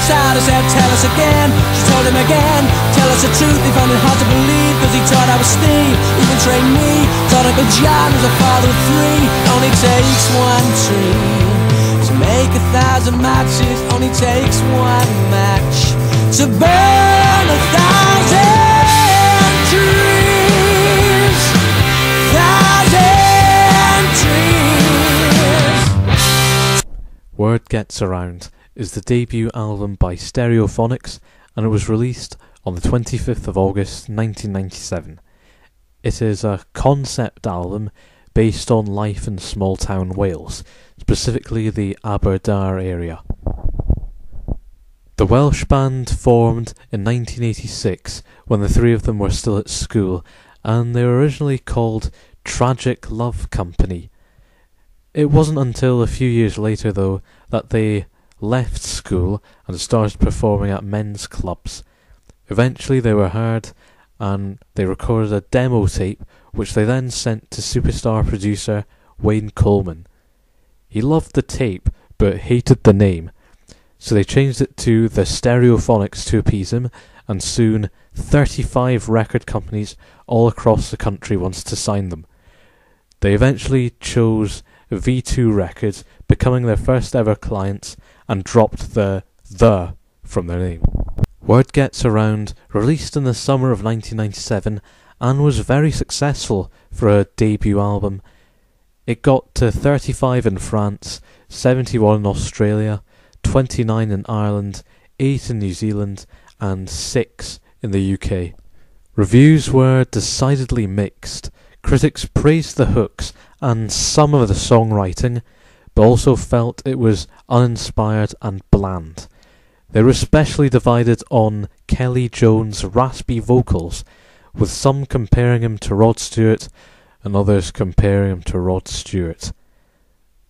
out, I said, tell us again. She told him again, tell us the truth. He found it hard to believe, cause he thought I was Steve. Even trained me, thought Uncle John was a father of three. Only takes one tree to make 1,000 matches. Only takes one match to burn 1,000 trees. 1,000 trees. Word Gets Around is the debut album by Stereophonics, and it was released on the 25th of August 1997. It is a concept album based on life in small town Wales, specifically the Aberdare area. The Welsh band formed in 1986 when the three of them were still at school, and they were originally called Tragic Love Company. It wasn't until a few years later, though, that they left school and started performing at men's clubs. Eventually they were heard, and they recorded a demo tape which they then sent to superstar producer Wayne Coleman. He loved the tape but hated the name, so they changed it to the Stereophonics to appease him, and soon 35 record companies all across the country wanted to sign them. They eventually chose V2 Records, becoming their first ever clients, and dropped the from their name. Word Gets Around released in the summer of 1997 and was very successful for a debut album. It got to 35 in France, 71 in Australia, 29 in Ireland, 8 in New Zealand, and 6 in the UK. Reviews were decidedly mixed. Critics praised the hooks and some of the songwriting, but also felt it was uninspired and bland. They were especially divided on Kelly Jones' raspy vocals, with some comparing him to Rod Stewart and others comparing him to Rod Stewart.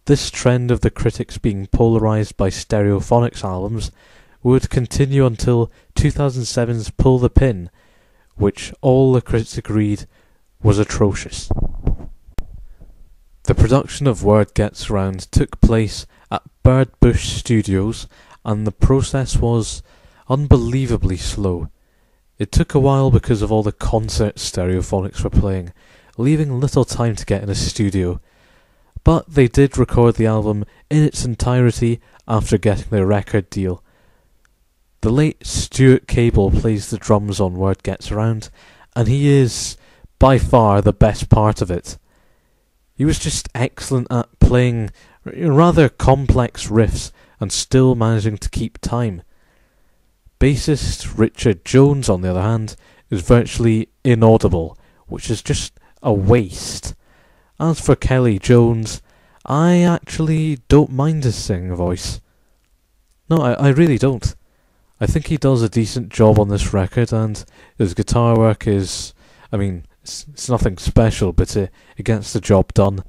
This trend of the critics being polarised by Stereophonics albums would continue until 2007's Pull the Pin, which all the critics agreed was atrocious. The production of Word Gets Around took place at Birdbush Studios, and the process was unbelievably slow. It took a while because of all the concerts Stereophonics were playing, leaving little time to get in a studio. But they did record the album in its entirety after getting their record deal. The late Stuart Cable plays the drums on Word Gets Around, and he is by far the best part of it. He was just excellent at playing rather complex riffs and still managing to keep time. Bassist Richard Jones, on the other hand, is virtually inaudible, which is just a waste. As for Kelly Jones, I actually don't mind his singing voice. No, I really don't. I think he does a decent job on this record, and his guitar work is, it's nothing special, but it gets the job done.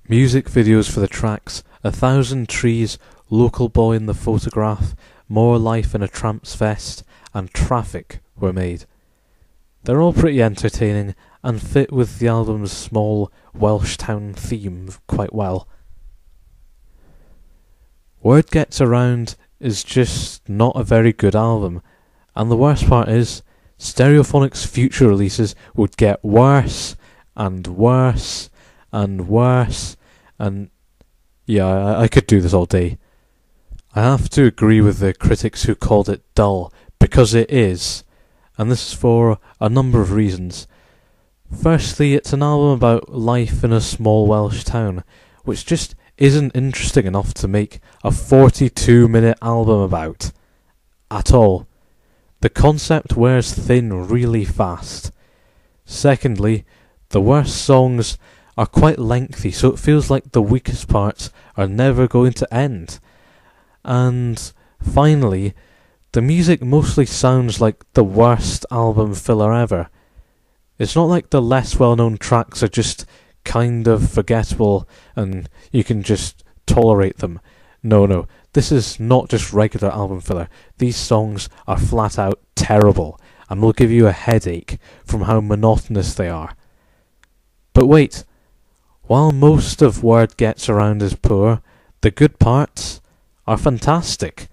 Music videos for the tracks 1,000 Trees, Local Boy in the Photograph, More Life in a Tramp's Vest, and Traffic were made. They're all pretty entertaining and fit with the album's small Welsh town theme quite well. Word Gets Around is just not a very good album, and the worst part is Stereophonics' future releases would get worse and worse and worse, and yeah, I could do this all day. I have to agree with the critics who called it dull, because it is, and this is for a number of reasons. Firstly, it's an album about life in a small Welsh town, which just isn't interesting enough to make a 42-minute album about. At all. The concept wears thin really fast. Secondly, the worst songs are quite lengthy, so it feels like the weakest parts are never going to end. And finally, the music mostly sounds like the worst album filler ever. It's not like the less well-known tracks are just kind of forgettable and you can just tolerate them. No, this is not just regular album filler. These songs are flat out terrible and will give you a headache from how monotonous they are. But wait, while most of Word Gets Around is poor, the good parts are fantastic.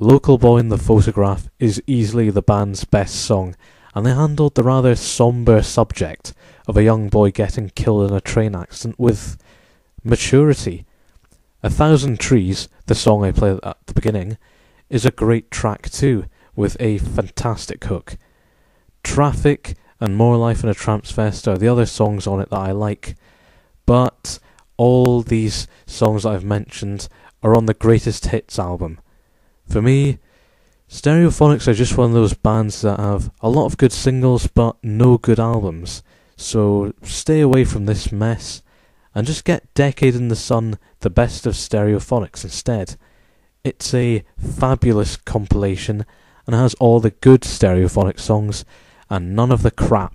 Local Boy in the Photograph is easily the band's best song, and they handled the rather sombre subject of a young boy getting killed in a train accident with maturity. 1,000 Trees, the song I played at the beginning, is a great track too, with a fantastic hook. Traffic and More Life in a Tramp's Fest are the other songs on it that I like, but all these songs that I've mentioned are on the Greatest Hits album. For me, Stereophonics are just one of those bands that have a lot of good singles but no good albums, so stay away from this mess and just get Decade in the Sun, the best of Stereophonics instead. It's a fabulous compilation and has all the good Stereophonics songs and none of the crap.